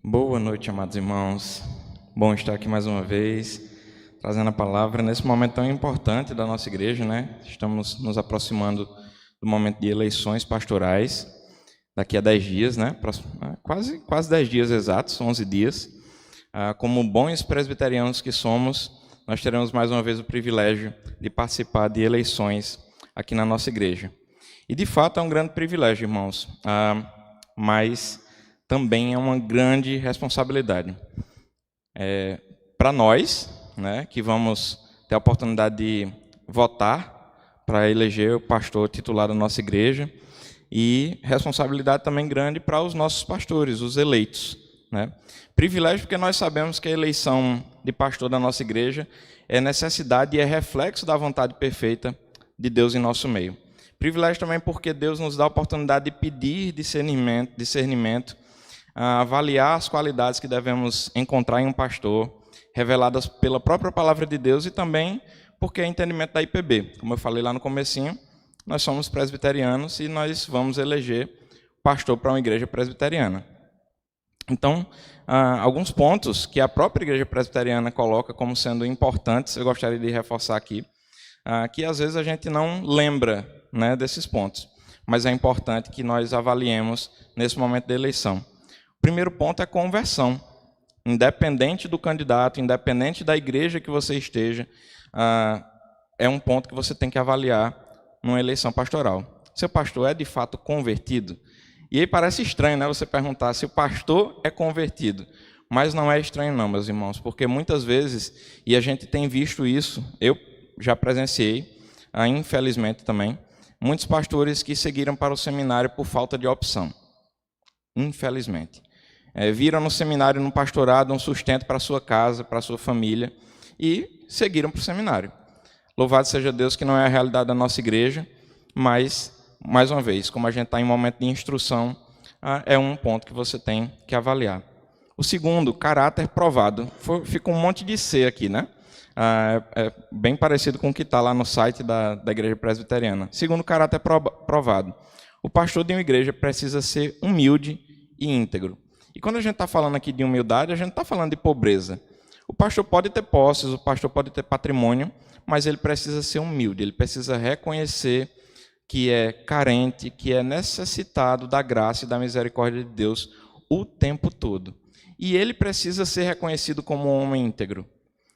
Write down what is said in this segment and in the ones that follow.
Boa noite, amados irmãos. Bom estar aqui mais uma vez, trazendo a palavra nesse momento tão importante da nossa igreja, né? Estamos nos aproximando do momento de eleições pastorais, daqui a 10 dias, né? Quase 10 dias exatos, 11 dias. Como bons presbiterianos que somos, nós teremos mais uma vez o privilégio de participar de eleições aqui na nossa igreja. E, de fato, é um grande privilégio, irmãos, mas também é uma grande responsabilidade. Para nós, né, que vamos ter a oportunidade de votar para eleger o pastor titular da nossa igreja, e responsabilidade também grande para os nossos pastores, os eleitos, né? Privilégio porque nós sabemos que a eleição de pastor da nossa igreja é necessidade e é reflexo da vontade perfeita de Deus em nosso meio. Privilégio também porque Deus nos dá a oportunidade de pedir discernimento, avaliar as qualidades que devemos encontrar em um pastor, reveladas pela própria palavra de Deus, e também porque é entendimento da IPB. Como eu falei lá no comecinho, nós somos presbiterianos e nós vamos eleger pastor para uma igreja presbiteriana. Então, alguns pontos que a própria igreja presbiteriana coloca como sendo importantes, eu gostaria de reforçar aqui, que às vezes a gente não lembra, né, desses pontos, mas é importante que nós avaliemos nesse momento da eleição. O primeiro ponto é conversão. Independente do candidato, independente da igreja que você esteja, é um ponto que você tem que avaliar numa eleição pastoral. Seu pastor é de fato convertido? E aí parece estranho, né, você perguntar se o pastor é convertido. Mas não é estranho não, meus irmãos, porque muitas vezes, e a gente tem visto isso, eu já presenciei, infelizmente também, muitos pastores que seguiram para o seminário por falta de opção. Infelizmente. Viram no seminário, no pastorado, um sustento para a sua casa, para a sua família, e seguiram para o seminário. Louvado seja Deus que não é a realidade da nossa igreja, mas, mais uma vez, como a gente está em momento de instrução, é um ponto que você tem que avaliar. O segundo, caráter provado. Fica um monte de C aqui, né? É bem parecido com o que está lá no site da igreja presbiteriana. Segundo, caráter provado. O pastor de uma igreja precisa ser humilde e íntegro. E quando a gente está falando aqui de humildade, a gente está falando de pobreza. O pastor pode ter posses, o pastor pode ter patrimônio, mas ele precisa ser humilde, ele precisa reconhecer que é carente, que é necessitado da graça e da misericórdia de Deus o tempo todo. E ele precisa ser reconhecido como um homem íntegro.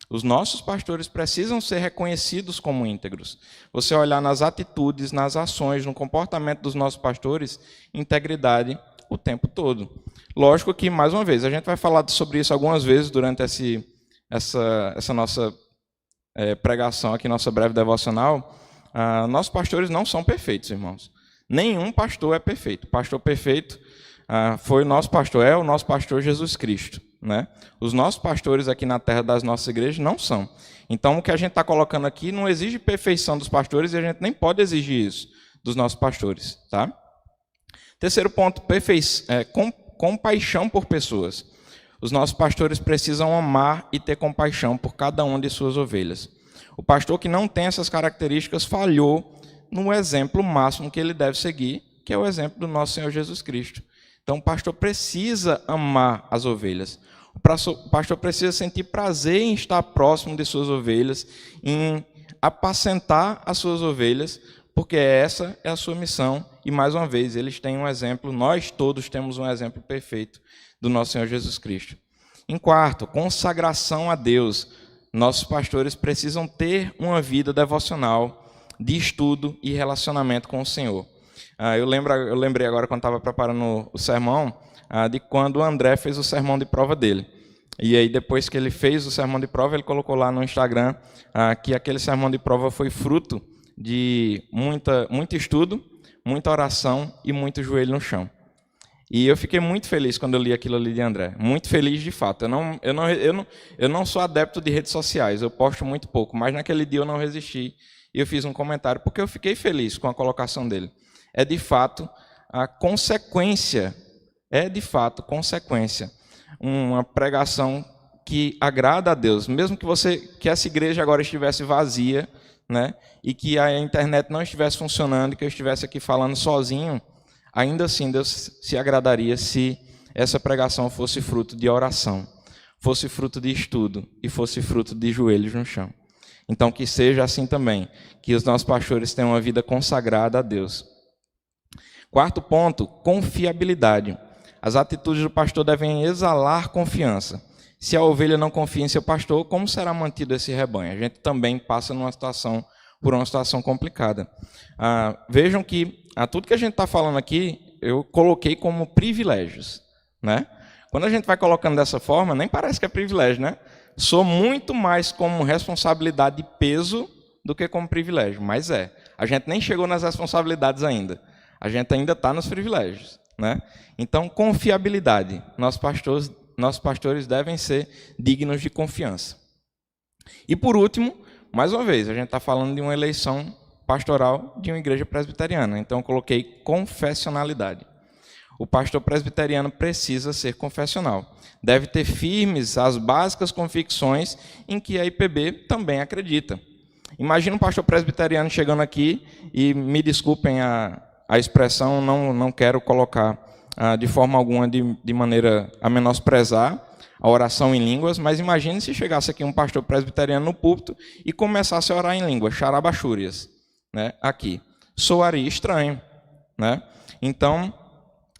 Os nossos pastores precisam ser reconhecidos como íntegros. Você olhar nas atitudes, nas ações, no comportamento dos nossos pastores, integridade o tempo todo. Lógico que, mais uma vez, a gente vai falar sobre isso algumas vezes durante essa nossa pregação aqui, nossa breve devocional. Nossos pastores não são perfeitos, irmãos. Nenhum pastor é perfeito. O pastor perfeito foi o nosso pastor Jesus Cristo, né? Os nossos pastores aqui na terra das nossas igrejas não são. Então, o que a gente está colocando aqui não exige perfeição dos pastores, e a gente nem pode exigir isso dos nossos pastores, tá? Terceiro ponto, compaixão por pessoas. Os nossos pastores precisam amar e ter compaixão por cada uma de suas ovelhas. O pastor que não tem essas características falhou no exemplo máximo que ele deve seguir, que é o exemplo do nosso Senhor Jesus Cristo. Então, o pastor precisa amar as ovelhas. O pastor precisa sentir prazer em estar próximo de suas ovelhas, em apacentar as suas ovelhas, porque essa é a sua missão. E, mais uma vez, eles têm um exemplo, nós todos temos um exemplo perfeito do nosso Senhor Jesus Cristo. Em quarto, consagração a Deus. Nossos pastores precisam ter uma vida devocional, de estudo e relacionamento com o Senhor. Eu lembrei agora, quando estava preparando o sermão, de quando o André fez o sermão de prova dele. E aí, depois que ele fez o sermão de prova, ele colocou lá no Instagram que aquele sermão de prova foi fruto de muito estudo, muita oração e muito joelho no chão. E eu fiquei muito feliz quando eu li aquilo ali de André. Muito feliz, de fato. Eu não sou adepto de redes sociais, eu posto muito pouco, mas naquele dia eu não resisti e eu fiz um comentário, porque eu fiquei feliz com a colocação dele. É de fato a consequência, uma pregação que agrada a Deus, mesmo que essa igreja agora estivesse vazia, né, e que a internet não estivesse funcionando, que eu estivesse aqui falando sozinho, ainda assim Deus se agradaria se essa pregação fosse fruto de oração, fosse fruto de estudo e fosse fruto de joelhos no chão. Então, que seja assim também, que os nossos pastores tenham uma vida consagrada a Deus. Quarto ponto, confiabilidade. As atitudes do pastor devem exalar confiança. Se a ovelha não confia em seu pastor, como será mantido esse rebanho? A gente também passa por uma situação complicada. Vejam que tudo que a gente está falando aqui, eu coloquei como privilégios, né? Quando a gente vai colocando dessa forma, nem parece que é privilégio, né? Sou muito mais como responsabilidade de peso do que como privilégio, mas é. A gente nem chegou nas responsabilidades ainda. A gente ainda está nos privilégios, né? Então, confiabilidade. Nossos pastores devem ser dignos de confiança. E por último, mais uma vez, a gente está falando de uma eleição pastoral de uma igreja presbiteriana. Então, eu coloquei confessionalidade. O pastor presbiteriano precisa ser confessional. Deve ter firmes as básicas convicções em que a IPB também acredita. Imagina um pastor presbiteriano chegando aqui, e me desculpem a expressão, não quero colocar de forma alguma de maneira a menosprezar a oração em línguas, mas imagine se chegasse aqui um pastor presbiteriano no púlpito e começasse a orar em línguas, xarabachúrias, né, aqui. Soaria estranho, né? Então,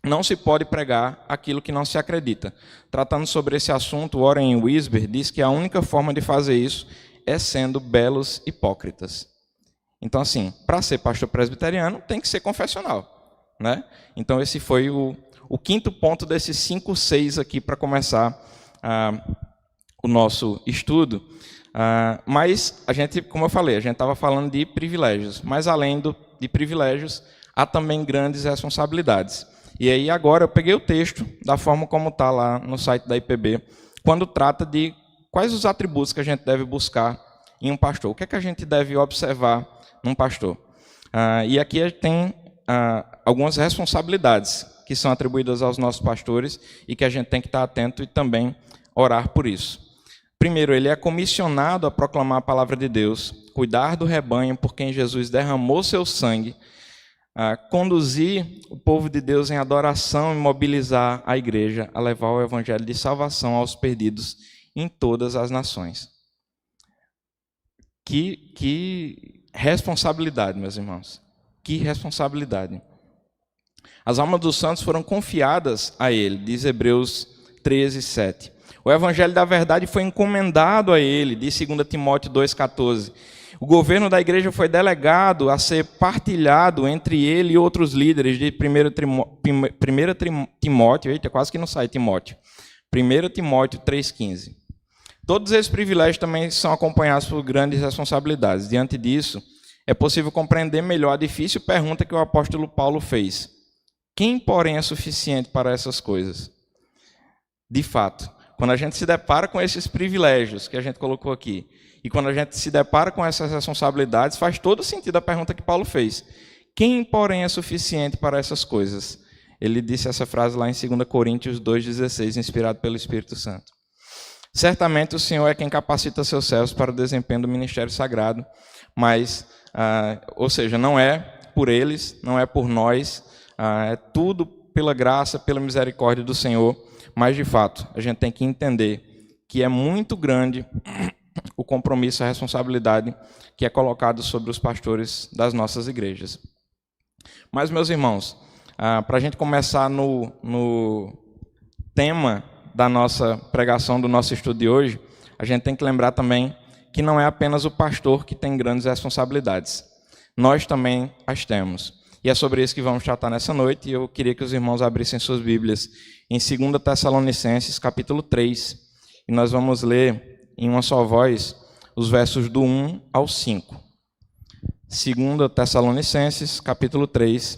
não se pode pregar aquilo que não se acredita. Tratando sobre esse assunto, Warren Wiersbe diz que a única forma de fazer isso é sendo belos hipócritas. Então, assim, para ser pastor presbiteriano, tem que ser confessional, né? Então, esse foi o quinto ponto desses 5, 6 aqui para começar o nosso estudo. Mas a gente, como eu falei, a gente estava falando de privilégios, mas além de privilégios, há também grandes responsabilidades. E aí agora eu peguei o texto da forma como está lá no site da IPB, quando trata de quais os atributos que a gente deve buscar em um pastor. O que é que a gente deve observar num pastor? E aqui tem algumas responsabilidades que são atribuídas aos nossos pastores e que a gente tem que estar atento e também orar por isso. Primeiro, ele é comissionado a proclamar a palavra de Deus, cuidar do rebanho por quem Jesus derramou seu sangue, conduzir o povo de Deus em adoração e mobilizar a igreja a levar o evangelho de salvação aos perdidos em todas as nações. Que responsabilidade, meus irmãos. Que responsabilidade. As almas dos santos foram confiadas a ele, diz Hebreus 13, 7. O evangelho da verdade foi encomendado a ele, diz 2 Timóteo 2,14. O governo da igreja foi delegado a ser partilhado entre ele e outros líderes, de 1 Timóteo, eita, quase que não sai Timóteo, 1 Timóteo 3,15. Todos esses privilégios também são acompanhados por grandes responsabilidades. Diante disso, é possível compreender melhor a difícil pergunta que o apóstolo Paulo fez. Quem, porém, é suficiente para essas coisas? De fato, quando a gente se depara com esses privilégios que a gente colocou aqui, e quando a gente se depara com essas responsabilidades, faz todo sentido a pergunta que Paulo fez. Quem, porém, é suficiente para essas coisas? Ele disse essa frase lá em 2 Coríntios 2,16, inspirado pelo Espírito Santo. Certamente o Senhor é quem capacita seus servos para o desempenho do ministério sagrado, mas, ou seja, não é por eles, não é por nós, é tudo pela graça, pela misericórdia do Senhor, mas, de fato, a gente tem que entender que é muito grande o compromisso, a responsabilidade que é colocado sobre os pastores das nossas igrejas. Mas, meus irmãos, para a gente começar no tema da nossa pregação, do nosso estudo de hoje, a gente tem que lembrar também que não é apenas o pastor que tem grandes responsabilidades. Nós também as temos. E é sobre isso que vamos tratar nessa noite, e eu queria que os irmãos abrissem suas Bíblias em 2 Tessalonicenses, capítulo 3, e nós vamos ler em uma só voz os versos do 1 ao 5. 2 Tessalonicenses, capítulo 3,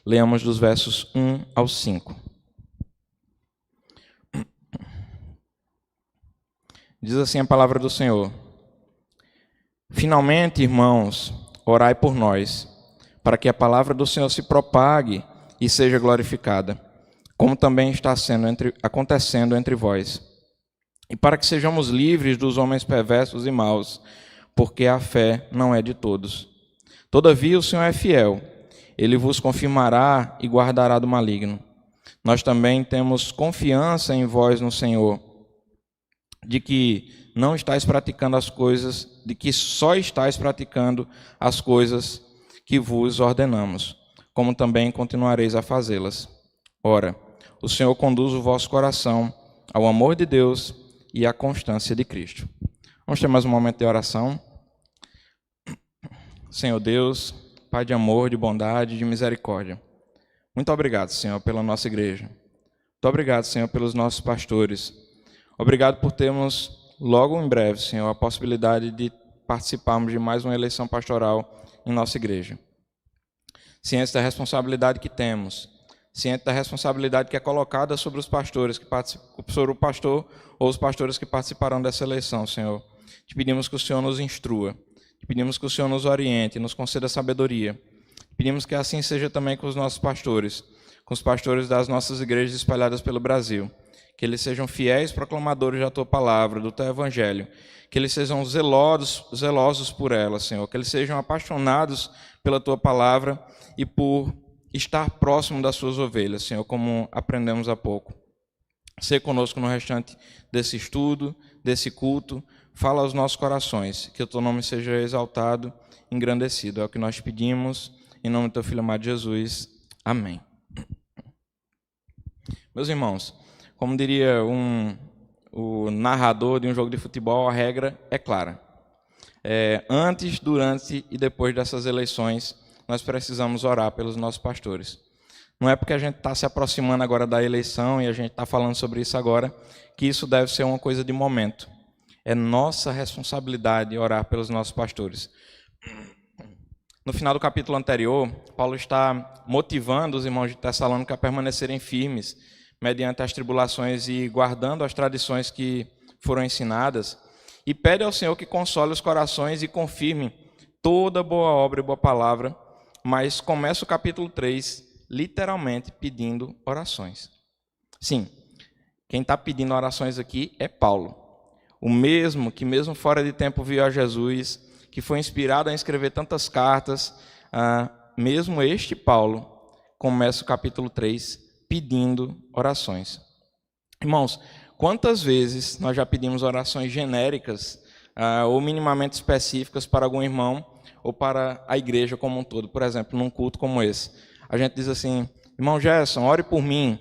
leamos dos versos 1 ao 5. Diz assim a palavra do Senhor. Finalmente, irmãos, orai por nós, para que a palavra do Senhor se propague e seja glorificada, como também está acontecendo entre vós. E para que sejamos livres dos homens perversos e maus, porque a fé não é de todos. Todavia o Senhor é fiel, ele vos confirmará e guardará do maligno. nós também temos confiança em vós no Senhor, de que não estáis praticando as coisas, de que só estáis praticando as coisas que vos ordenamos, como também continuareis a fazê-las. Ora, o Senhor conduz o vosso coração ao amor de Deus e à constância de Cristo. Vamos ter mais um momento de oração. Senhor Deus, Pai de amor, de bondade, de misericórdia, muito obrigado, Senhor, pela nossa igreja. Muito obrigado, Senhor, pelos nossos pastores. Obrigado por termos, logo em breve, Senhor, a possibilidade de participarmos de mais uma eleição pastoral em nossa igreja. Ciente da responsabilidade que temos, ciente da responsabilidade que é colocada sobre os pastores, sobre o pastor ou os pastores que participarão dessa eleição, Senhor. Te pedimos que o Senhor nos instrua, te pedimos que o Senhor nos oriente, nos conceda sabedoria. Pedimos que assim seja também com os nossos pastores, com os pastores das nossas igrejas espalhadas pelo Brasil, que eles sejam fiéis proclamadores da Tua palavra, do Teu Evangelho, que eles sejam zelosos por ela, Senhor, que eles sejam apaixonados pela Tua palavra e por estar próximo das Suas ovelhas, Senhor, como aprendemos há pouco. Ser conosco no restante desse estudo, desse culto, fala aos nossos corações, que o Teu nome seja exaltado, engrandecido. É o que nós pedimos, em nome do Teu Filho amado Jesus. Amém. Meus irmãos, como diria o narrador de um jogo de futebol, a regra é clara. Antes, durante e depois dessas eleições, nós precisamos orar pelos nossos pastores. Não é porque a gente está se aproximando agora da eleição e a gente está falando sobre isso agora, que isso deve ser uma coisa de momento. É nossa responsabilidade orar pelos nossos pastores. No final do capítulo anterior, Paulo está motivando os irmãos de Tessalônica a permanecerem firmes mediante as tribulações e guardando as tradições que foram ensinadas, e pede ao Senhor que console os corações e confirme toda boa obra e boa palavra, mas começa o capítulo 3 literalmente pedindo orações. Sim, quem está pedindo orações aqui é Paulo, o mesmo que mesmo fora de tempo viu a Jesus, que foi inspirado a escrever tantas cartas, mesmo este Paulo começa o capítulo 3 pedindo orações. Irmãos, quantas vezes nós já pedimos orações genéricas ou minimamente específicas para algum irmão ou para a igreja como um todo? Por exemplo, num culto como esse, a gente diz assim: irmão Gerson, ore por mim,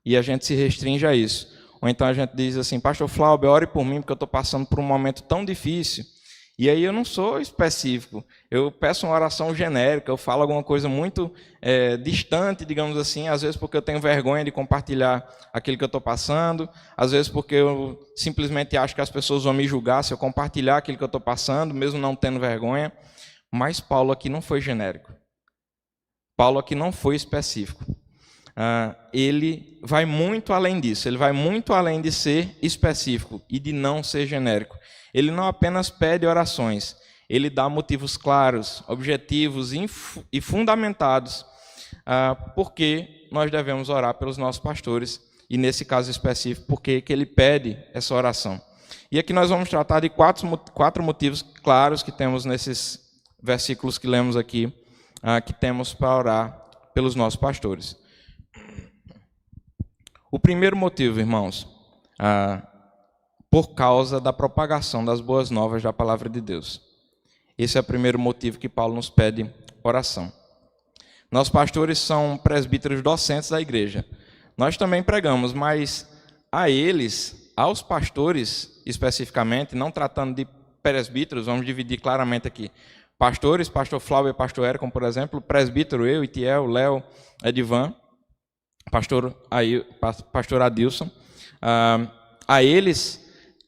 e a gente se restringe a isso. Ou então a gente diz assim: pastor Flauber, ore por mim porque eu estou passando por um momento tão difícil. E aí eu não sou específico, eu peço uma oração genérica, eu falo alguma coisa muito distante, digamos assim, às vezes porque eu tenho vergonha de compartilhar aquilo que eu estou passando, às vezes porque eu simplesmente acho que as pessoas vão me julgar se eu compartilhar aquilo que eu estou passando, mesmo não tendo vergonha. Mas Paulo aqui não foi genérico, Paulo aqui não foi específico. Ele vai muito além disso, ele vai muito além de ser específico e de não ser genérico. Ele não apenas pede orações, ele dá motivos claros, objetivos e fundamentados porque nós devemos orar pelos nossos pastores, e nesse caso específico, porque que ele pede essa oração. E aqui nós vamos tratar de quatro motivos claros que temos nesses versículos que lemos aqui, que temos para orar pelos nossos pastores. O primeiro motivo, irmãos, por causa da propagação das boas novas da palavra de Deus. Esse é o primeiro motivo que Paulo nos pede oração. Nossos pastores são presbíteros docentes da igreja. Nós também pregamos, mas a eles, aos pastores especificamente, não tratando de presbíteros, vamos dividir claramente aqui. Pastores, pastor Flávio e pastor Érico, por exemplo, presbítero eu, Itiel, Léo, Edivan, pastor Adilson. A eles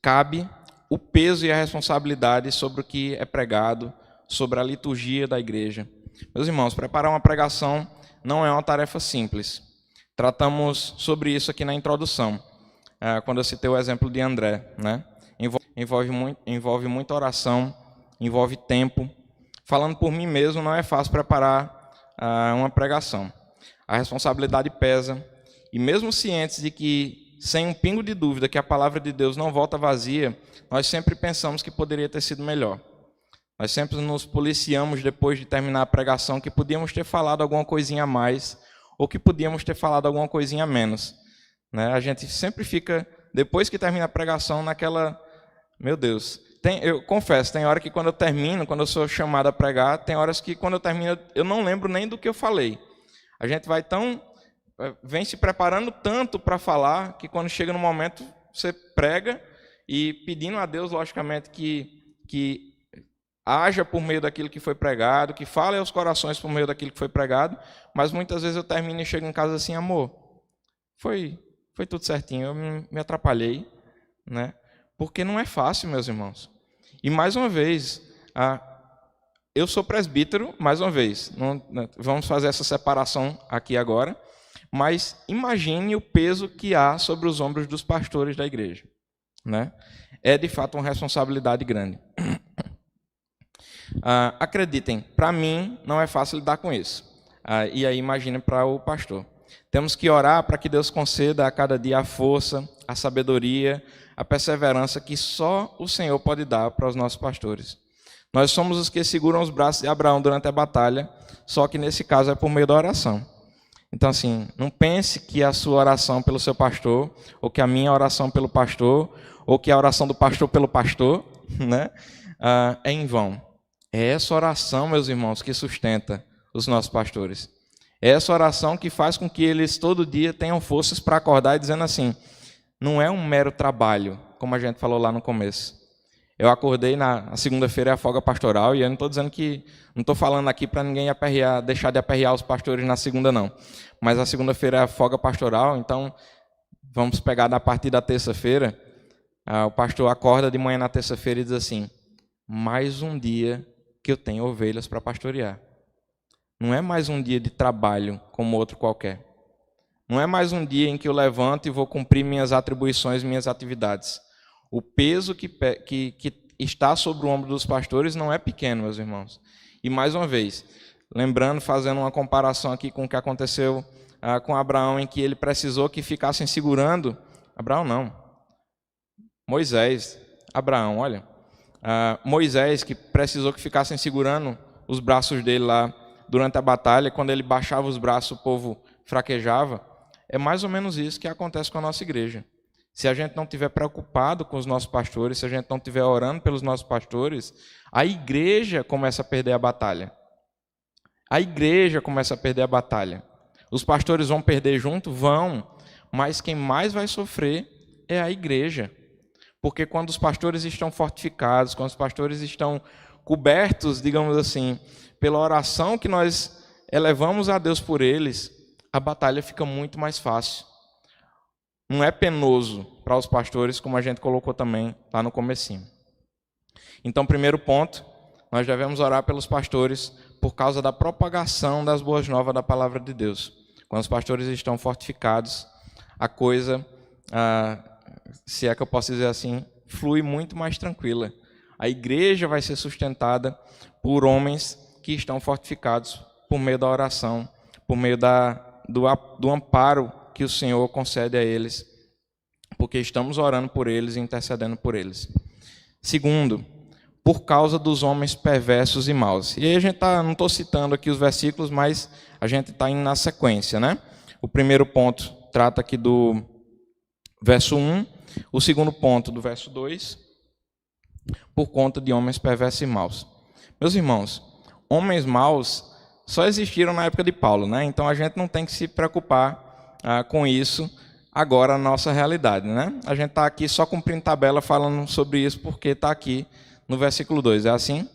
cabe o peso e a responsabilidade sobre o que é pregado, sobre a liturgia da igreja. Meus irmãos, preparar uma pregação não é uma tarefa simples. Tratamos sobre isso aqui na introdução, quando eu citei o exemplo de André, né? Envolve muita oração, envolve tempo. Falando por mim mesmo, não é fácil preparar uma pregação. A responsabilidade pesa, e mesmo cientes de que, sem um pingo de dúvida, que a palavra de Deus não volta vazia, nós sempre pensamos que poderia ter sido melhor. Nós sempre nos policiamos depois de terminar a pregação, que podíamos ter falado alguma coisinha a mais, ou que podíamos ter falado alguma coisinha a menos, né? A gente sempre fica, depois que termina a pregação, naquela, meu Deus. Eu confesso, tem hora que quando eu termino, quando eu sou chamado a pregar, tem horas que quando eu termino, eu não lembro nem do que eu falei. A gente vem se preparando tanto para falar, que quando chega no momento, você prega e pedindo a Deus, logicamente, que haja por meio daquilo que foi pregado, que fale aos corações por meio daquilo que foi pregado, mas muitas vezes eu termino e chego em casa assim, amor, foi tudo certinho, eu me atrapalhei, né? Porque não é fácil, meus irmãos. E mais uma vez, eu sou presbítero, mais uma vez, vamos fazer essa separação aqui agora, mas imagine o peso que há sobre os ombros dos pastores da igreja, né? É de fato uma responsabilidade grande. Acreditem, para mim não é fácil lidar com isso. E aí imagine para o pastor. Temos que orar para que Deus conceda a cada dia a força, a sabedoria, a perseverança que só o Senhor pode dar para os nossos pastores. Nós somos os que seguram os braços de Abraão durante a batalha, só que nesse caso é por meio da oração. Então, assim, não pense que a sua oração pelo seu pastor, ou que a minha oração pelo pastor, ou que a oração do pastor pelo pastor, né, é em vão. É essa oração, meus irmãos, que sustenta os nossos pastores. É essa oração que faz com que eles todo dia tenham forças para acordar e dizendo assim, não é um mero trabalho, como a gente falou lá no começo. Eu acordei na segunda-feira é a folga pastoral, e eu não estou dizendo que, não estou falando aqui para ninguém deixar de aperrear os pastores na segunda, não. Mas a segunda-feira é a folga pastoral, então vamos pegar a partir da terça-feira, o pastor acorda de manhã na terça-feira e diz assim, mais um dia que eu tenho ovelhas para pastorear. Não é mais um dia de trabalho como outro qualquer. Não é mais um dia em que eu levanto e vou cumprir minhas atribuições, minhas atividades. O peso que está sobre o ombro dos pastores não é pequeno, meus irmãos. E mais uma vez, lembrando, fazendo uma comparação aqui com o que aconteceu com Abraão, em que ele precisou que ficassem segurando. Abraão não. Moisés. Abraão, olha. Moisés, que precisou que ficassem segurando os braços dele lá durante a batalha, quando ele baixava os braços, o povo fraquejava. É mais ou menos isso que acontece com a nossa igreja. Se a gente não estiver preocupado com os nossos pastores, se a gente não estiver orando pelos nossos pastores, a igreja começa a perder a batalha. A igreja começa a perder a batalha. Os pastores vão perder junto? Vão. Mas quem mais vai sofrer é a igreja. Porque quando os pastores estão fortificados, quando os pastores estão cobertos, digamos assim, pela oração que nós elevamos a Deus por eles, a batalha fica muito mais fácil. Não é penoso para os pastores, como a gente colocou também lá no comecinho. Então, primeiro ponto, nós devemos orar pelos pastores por causa da propagação das boas novas da palavra de Deus. Quando os pastores estão fortificados, a coisa, se é que eu posso dizer assim, flui muito mais tranquila. A igreja vai ser sustentada por homens que estão fortificados por meio da oração, por meio do amparo que o Senhor concede a eles, porque estamos orando por eles e intercedendo por eles. Segundo, por causa dos homens perversos e maus. E aí a gente não estou citando aqui os versículos, mas a gente está indo na sequência, né? O primeiro ponto trata aqui do verso 1, o segundo ponto do verso 2, por conta de homens perversos e maus. Meus irmãos, homens maus só existiram na época de Paulo, né? Então a gente não tem que se preocupar com isso agora na nossa realidade, né? A gente está aqui só cumprindo tabela falando sobre isso porque está aqui no versículo 2. É assim?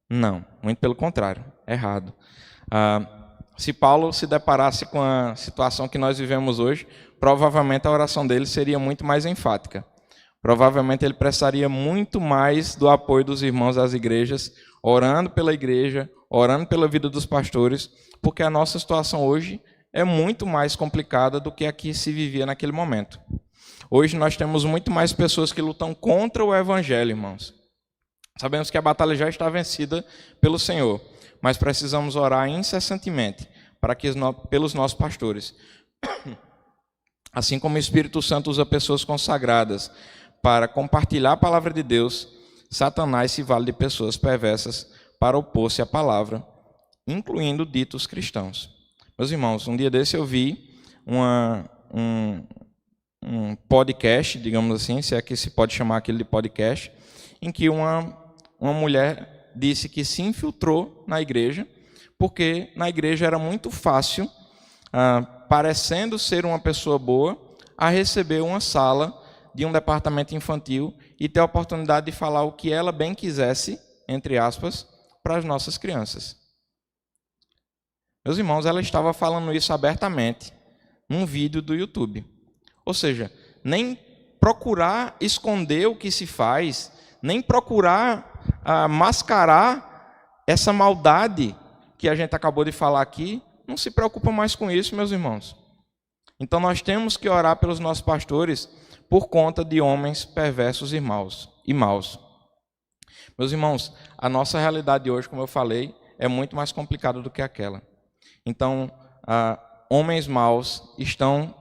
Não, muito pelo contrário, errado. Se Paulo se deparasse com a situação que nós vivemos hoje, provavelmente a oração dele seria muito mais enfática. Provavelmente ele precisaria muito mais do apoio dos irmãos das igrejas, orando pela igreja, orando pela vida dos pastores, porque a nossa situação hoje é muito mais complicada do que a que se vivia naquele momento. Hoje nós temos muito mais pessoas que lutam contra o evangelho, irmãos. Sabemos que a batalha já está vencida pelo Senhor, mas precisamos orar incessantemente pelos nossos pastores. Assim como o Espírito Santo usa pessoas consagradas para compartilhar a palavra de Deus, Satanás se vale de pessoas perversas para opor-se à palavra, incluindo ditos cristãos. Meus irmãos, um dia desse eu vi um podcast, digamos assim, se é que se pode chamar aquele de podcast, em que uma mulher disse que se infiltrou na igreja, porque na igreja era muito fácil, parecendo ser uma pessoa boa, a receber uma sala de um departamento infantil e ter a oportunidade de falar o que ela bem quisesse, entre aspas, para as nossas crianças. Meus irmãos, ela estava falando isso abertamente num vídeo do YouTube. Ou seja, nem procurar esconder o que se faz, nem procurar mascarar essa maldade que a gente acabou de falar aqui, não se preocupa mais com isso, meus irmãos. Então nós temos que orar pelos nossos pastores por conta de homens perversos e maus. Meus irmãos, a nossa realidade hoje, como eu falei, é muito mais complicada do que aquela. Então, homens maus estão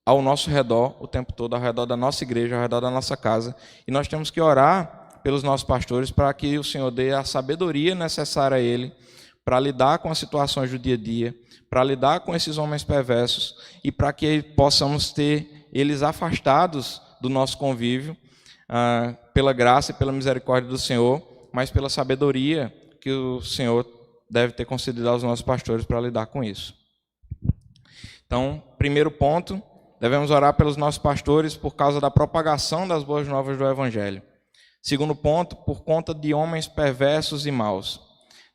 ao nosso redor o tempo todo, ao redor da nossa igreja, ao redor da nossa casa, e nós temos que orar pelos nossos pastores para que o Senhor dê a sabedoria necessária a ele para lidar com as situações do dia a dia, para lidar com esses homens perversos e para que possamos ter eles afastados do nosso convívio, pela graça e pela misericórdia do Senhor, mas pela sabedoria que o Senhor deve ter concedido aos nossos pastores para lidar com isso. Então, primeiro ponto, devemos orar pelos nossos pastores por causa da propagação das boas novas do Evangelho. Segundo ponto, por conta de homens perversos e maus.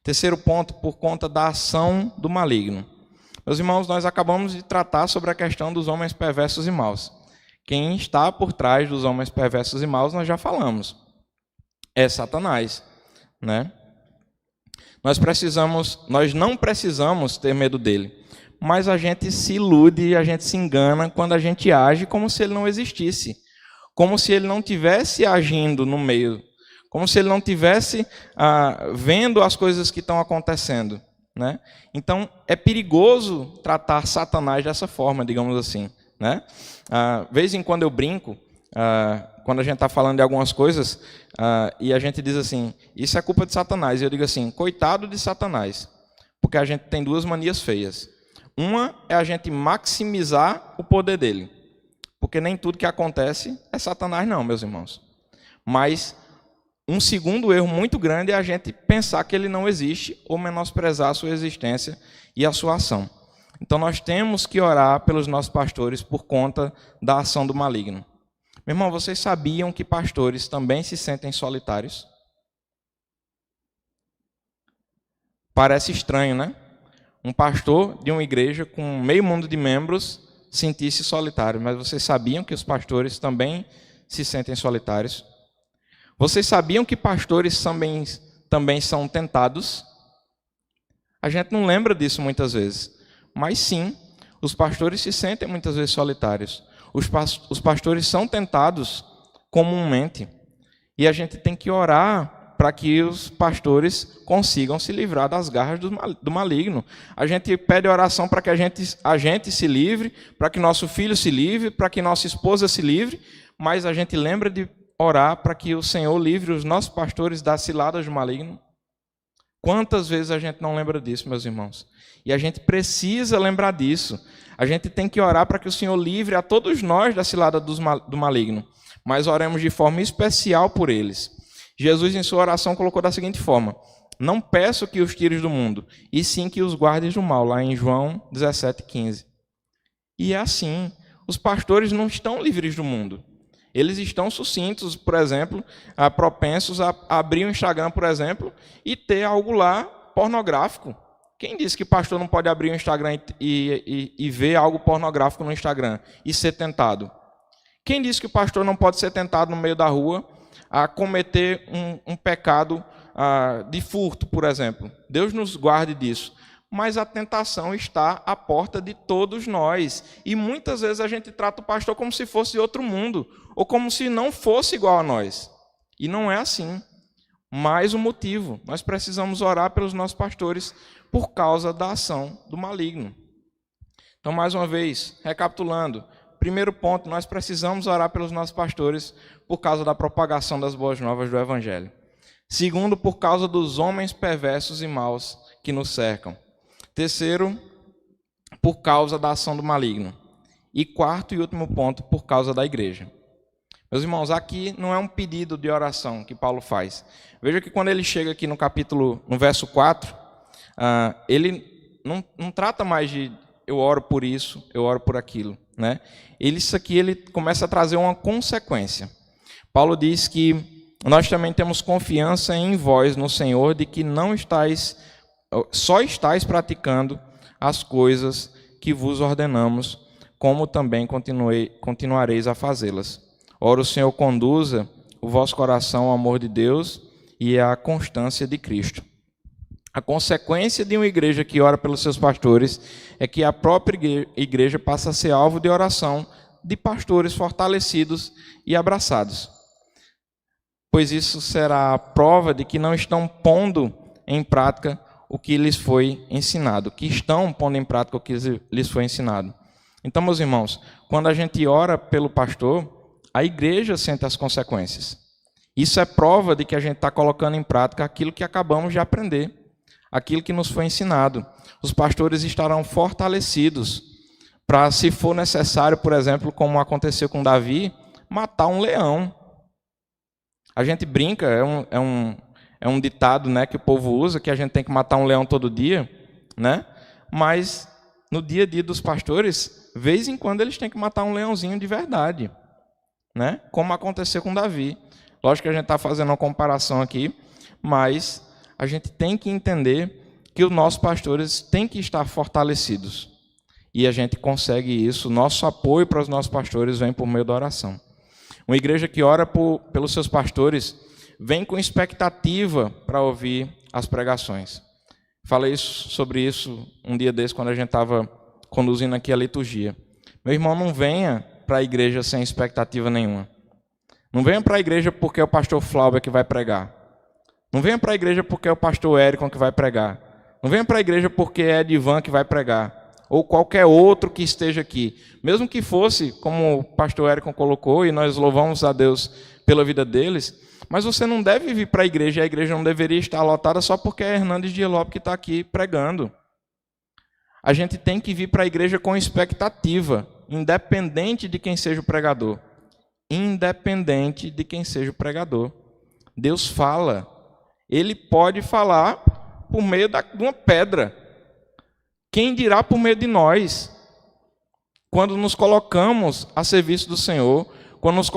Terceiro ponto, por conta da ação do maligno. Meus irmãos, nós acabamos de tratar sobre a questão dos homens perversos e maus. Quem está por trás dos homens perversos e maus, nós já falamos. É Satanás, né? Nós não precisamos ter medo dele, mas a gente se ilude, a gente se engana quando a gente age como se ele não existisse, como se ele não estivesse agindo no meio, como se ele não estivesse vendo as coisas que estão acontecendo, né? Então, é perigoso tratar Satanás dessa forma, digamos assim, né? Vez em quando eu brinco, quando a gente está falando de algumas coisas, e a gente diz assim, isso é culpa de Satanás. E eu digo assim, coitado de Satanás, porque a gente tem duas manias feias. Uma é a gente maximizar o poder dele, porque nem tudo que acontece é Satanás não, meus irmãos. Mas um segundo erro muito grande é a gente pensar que ele não existe ou menosprezar a sua existência e a sua ação. Então nós temos que orar pelos nossos pastores por conta da ação do maligno. Meu irmão, vocês sabiam que pastores também se sentem solitários? Parece estranho, né? Um pastor de uma igreja com meio mundo de membros sentir-se solitário, mas vocês sabiam que os pastores também se sentem solitários? Vocês sabiam que pastores também são tentados? A gente não lembra disso muitas vezes, mas sim, os pastores se sentem muitas vezes solitários. Os pastores são tentados comumente, e a gente tem que orar para que os pastores consigam se livrar das garras do maligno. A gente pede oração para que a gente se livre, para que nosso filho se livre, para que nossa esposa se livre, mas a gente lembra de orar para que o Senhor livre os nossos pastores das ciladas do maligno. Quantas vezes a gente não lembra disso, meus irmãos? E a gente precisa lembrar disso. A gente tem que orar para que o Senhor livre a todos nós da cilada do maligno, mas oremos de forma especial por eles. Jesus, em sua oração, colocou da seguinte forma: não peço que os tires do mundo, e sim que os guardes do mal, lá em João 17,15. E é assim, os pastores não estão livres do mundo. Eles estão sucintos, por exemplo, propensos a abrir o Instagram, por exemplo, e ter algo lá pornográfico. Quem disse que pastor não pode abrir o Instagram e ver algo pornográfico no Instagram e ser tentado? Quem disse que o pastor não pode ser tentado no meio da rua a cometer um pecado de furto, por exemplo? Deus nos guarde disso. Mas a tentação está à porta de todos nós. E muitas vezes a gente trata o pastor como se fosse de outro mundo, ou como se não fosse igual a nós. E não é assim. Mais um motivo: nós precisamos orar pelos nossos pastores por causa da ação do maligno. Então, mais uma vez, recapitulando. Primeiro ponto, nós precisamos orar pelos nossos pastores por causa da propagação das boas novas do Evangelho. Segundo, por causa dos homens perversos e maus que nos cercam. Terceiro, por causa da ação do maligno. E quarto e último ponto, por causa da igreja. Meus irmãos, aqui não é um pedido de oração que Paulo faz. Veja que quando ele chega aqui no verso 4, ele não trata mais de eu oro por isso, eu oro por aquilo, né? Isso aqui ele começa a trazer uma consequência. Paulo diz que nós também temos confiança em vós, no Senhor, de que só estáis praticando as coisas que vos ordenamos, como também continuareis a fazê-las. Ora, o Senhor conduza o vosso coração ao amor de Deus e à constância de Cristo. A consequência de uma igreja que ora pelos seus pastores é que a própria igreja passa a ser alvo de oração de pastores fortalecidos e abraçados. Pois isso será a prova de que não estão pondo em prática o que lhes foi ensinado, que estão pondo em prática o que lhes foi ensinado. Então, meus irmãos, quando a gente ora pelo pastor, a igreja sente as consequências. Isso é prova de que a gente está colocando em prática aquilo que acabamos de aprender, aquilo que nos foi ensinado. Os pastores estarão fortalecidos para, se for necessário, por exemplo, como aconteceu com Davi, matar um leão. A gente brinca, é um ditado, né, que o povo usa, que a gente tem que matar um leão todo dia, né? Mas no dia a dia dos pastores, vez em quando eles têm que matar um leãozinho de verdade, né? Como aconteceu com Davi. Lógico que a gente está fazendo uma comparação aqui, mas a gente tem que entender que os nossos pastores têm que estar fortalecidos. E a gente consegue isso, nosso apoio para os nossos pastores vem por meio da oração. Uma igreja que ora pelos seus pastores vem com expectativa para ouvir as pregações. Falei sobre isso um dia desse, quando a gente estava conduzindo aqui a liturgia. Meu irmão, não venha para a igreja sem expectativa nenhuma. Não venha para a igreja porque é o pastor Flauber que vai pregar. Não venha para a igreja porque é o pastor Érico que vai pregar. Não venha para a igreja porque é Edivan que vai pregar. Ou qualquer outro que esteja aqui. Mesmo que fosse, como o pastor Érico colocou, e nós louvamos a Deus pela vida deles, mas você não deve vir para a igreja, e a igreja não deveria estar lotada só porque é Hernandes de Lopes que está aqui pregando. A gente tem que vir para a igreja com expectativa, independente de quem seja o pregador. Independente de quem seja o pregador. Deus fala. Ele pode falar por meio de uma pedra. Quem dirá por meio de nós? Quando nos colocamos a serviço do Senhor, quando nos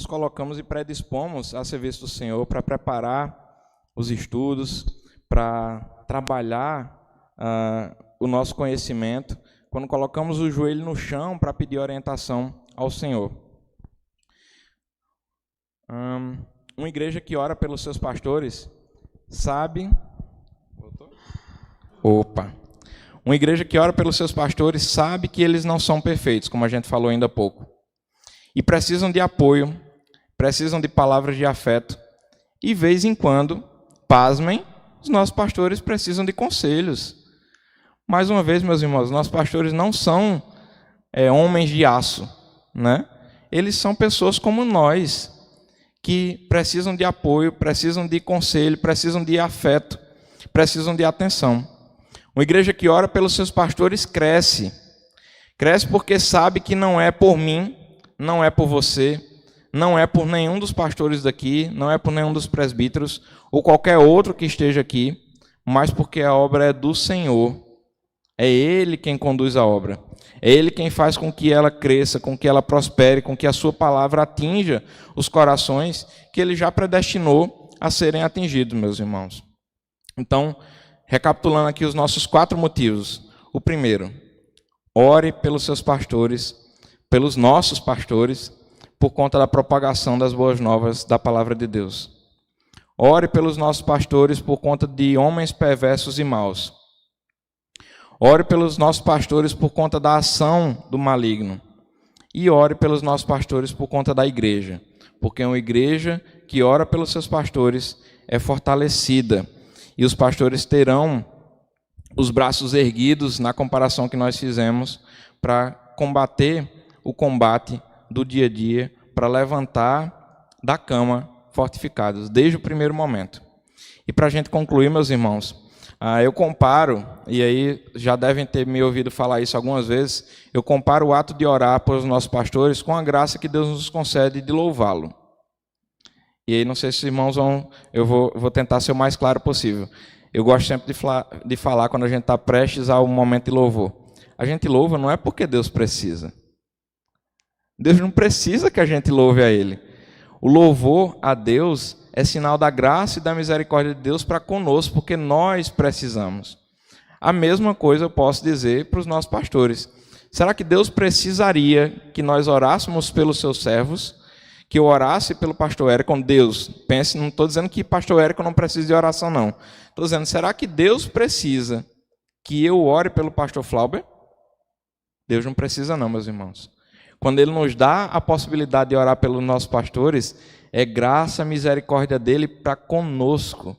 colocamos e predispomos a serviço do Senhor para preparar os estudos, para trabalhar o nosso conhecimento, quando colocamos o joelho no chão para pedir orientação ao Senhor. Uma igreja que ora pelos seus pastores sabe... Uma igreja que ora pelos seus pastores sabe que eles não são perfeitos, como a gente falou ainda há pouco. E precisam de apoio, precisam de palavras de afeto. E, vez em quando, pasmem, os nossos pastores precisam de conselhos. Mais uma vez, meus irmãos, nossos pastores não são homens de aço, né? Eles são pessoas como nós, que precisam de apoio, precisam de conselho, precisam de afeto, precisam de atenção. Uma igreja que ora pelos seus pastores cresce. Cresce porque sabe que não é por mim, não é por você, não é por nenhum dos pastores daqui, não é por nenhum dos presbíteros, ou qualquer outro que esteja aqui, mas porque a obra é do Senhor. É Ele quem conduz a obra. É Ele quem faz com que ela cresça, com que ela prospere, com que a sua palavra atinja os corações que Ele já predestinou a serem atingidos, meus irmãos. Então, recapitulando aqui os nossos 4 motivos. O primeiro, ore pelos seus pastores, pelos nossos pastores, por conta da propagação das boas novas da palavra de Deus. Ore pelos nossos pastores por conta de homens perversos e maus. Ore pelos nossos pastores por conta da ação do maligno. E ore pelos nossos pastores por conta da igreja. Porque uma igreja que ora pelos seus pastores é fortalecida. E os pastores terão os braços erguidos na comparação que nós fizemos para combater o combate do dia a dia, para levantar da cama fortificados, desde o primeiro momento. E para a gente concluir, meus irmãos, eu comparo, e aí já devem ter me ouvido falar isso algumas vezes, eu comparo o ato de orar pelos nossos pastores com a graça que Deus nos concede de louvá-lo. E aí não sei se os irmãos eu vou tentar ser o mais claro possível. Eu gosto sempre de falar quando a gente está prestes ao momento de louvor. A gente louva não é porque Deus precisa. Deus não precisa que a gente louve a Ele. O louvor a Deus é sinal da graça e da misericórdia de Deus para conosco, porque nós precisamos. A mesma coisa eu posso dizer para os nossos pastores. Será que Deus precisaria que nós orássemos pelos seus servos? Que eu orasse pelo pastor Érico? Deus, pense, não estou dizendo que pastor Érico não precisa de oração, não. Estou dizendo, será que Deus precisa que eu ore pelo pastor Flauber? Deus não precisa não, meus irmãos. Quando Ele nos dá a possibilidade de orar pelos nossos pastores, é graça e misericórdia dEle para conosco.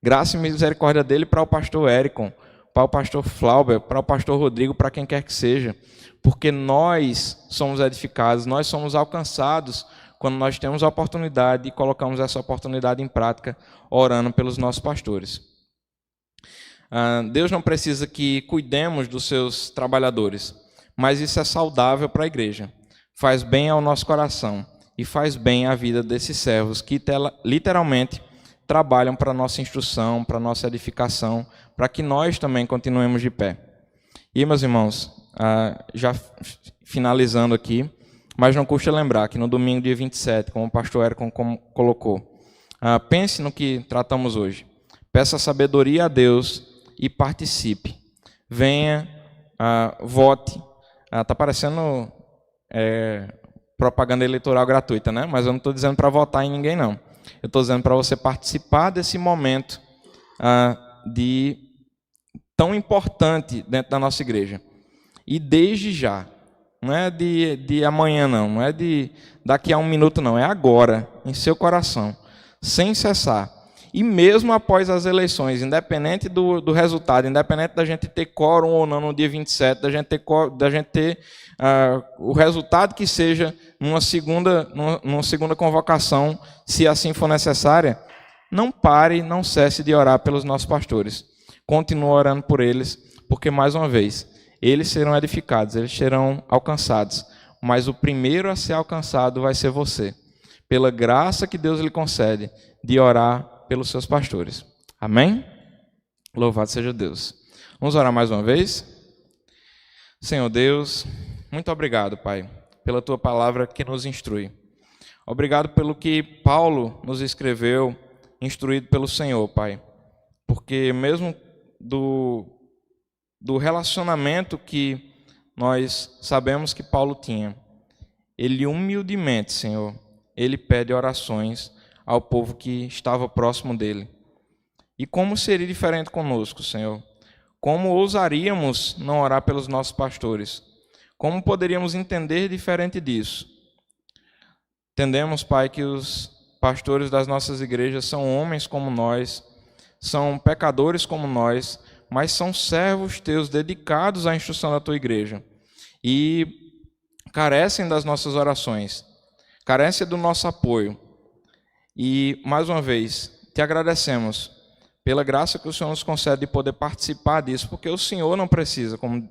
Graça e misericórdia dEle para o pastor Érico, para o pastor Flauber, para o pastor Rodrigo, para quem quer que seja. Porque nós somos edificados, nós somos alcançados quando nós temos a oportunidade e colocamos essa oportunidade em prática, orando pelos nossos pastores. Deus não precisa que cuidemos dos seus trabalhadores, mas isso é saudável para a igreja. Faz bem ao nosso coração e faz bem à vida desses servos que literalmente trabalham para a nossa instrução, para a nossa edificação, para que nós também continuemos de pé. E, meus irmãos, já finalizando aqui, mas não custa lembrar que no domingo, dia 27, como o pastor Érico colocou, pense no que tratamos hoje. Peça sabedoria a Deus e participe. Venha, vote. Está parecendo propaganda eleitoral gratuita, né? Mas eu não estou dizendo para votar em ninguém, não. Eu estou dizendo para você participar desse momento tão importante dentro da nossa igreja. E desde já, não é de amanhã não é de daqui a um minuto não, é agora, em seu coração, sem cessar. E mesmo após as eleições, independente do resultado, independente da gente ter quórum ou não no dia 27, da gente ter o resultado que seja numa segunda convocação, se assim for necessária, não pare, não cesse de orar pelos nossos pastores. Continue orando por eles, porque, mais uma vez, eles serão edificados, eles serão alcançados, mas o primeiro a ser alcançado vai ser você, pela graça que Deus lhe concede de orar pelos seus pastores. Amém? Louvado seja Deus. Vamos orar mais uma vez? Senhor Deus, muito obrigado, Pai, pela Tua palavra que nos instrui. Obrigado pelo que Paulo nos escreveu, instruído pelo Senhor, Pai, porque mesmo do relacionamento que nós sabemos que Paulo tinha, ele humildemente, Senhor, ele pede orações ao povo que estava próximo dele. E como seria diferente conosco, Senhor? Como ousaríamos não orar pelos nossos pastores? Como poderíamos entender diferente disso? Entendemos, Pai, que os pastores das nossas igrejas são homens como nós, são pecadores como nós, mas são servos teus dedicados à instrução da tua igreja e carecem das nossas orações, carecem do nosso apoio. E, mais uma vez, te agradecemos pela graça que o Senhor nos concede de poder participar disso, porque o Senhor não precisa, como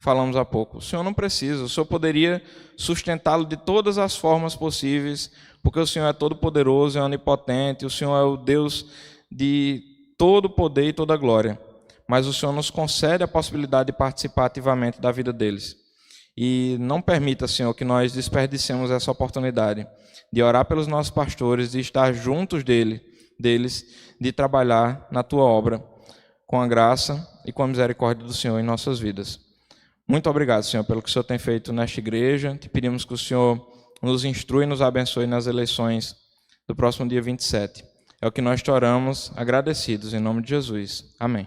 falamos há pouco, o Senhor não precisa, o Senhor poderia sustentá-lo de todas as formas possíveis, porque o Senhor é todo-poderoso, é onipotente, o Senhor é o Deus de todo poder e toda glória, mas o Senhor nos concede a possibilidade de participar ativamente da vida deles. E não permita, Senhor, que nós desperdicemos essa oportunidade de orar pelos nossos pastores, de estar juntos deles, de trabalhar na Tua obra, com a graça e com a misericórdia do Senhor em nossas vidas. Muito obrigado, Senhor, pelo que o Senhor tem feito nesta igreja. Te pedimos que o Senhor nos instrua e nos abençoe nas eleições do próximo dia 27. É o que nós te oramos, agradecidos, em nome de Jesus. Amém.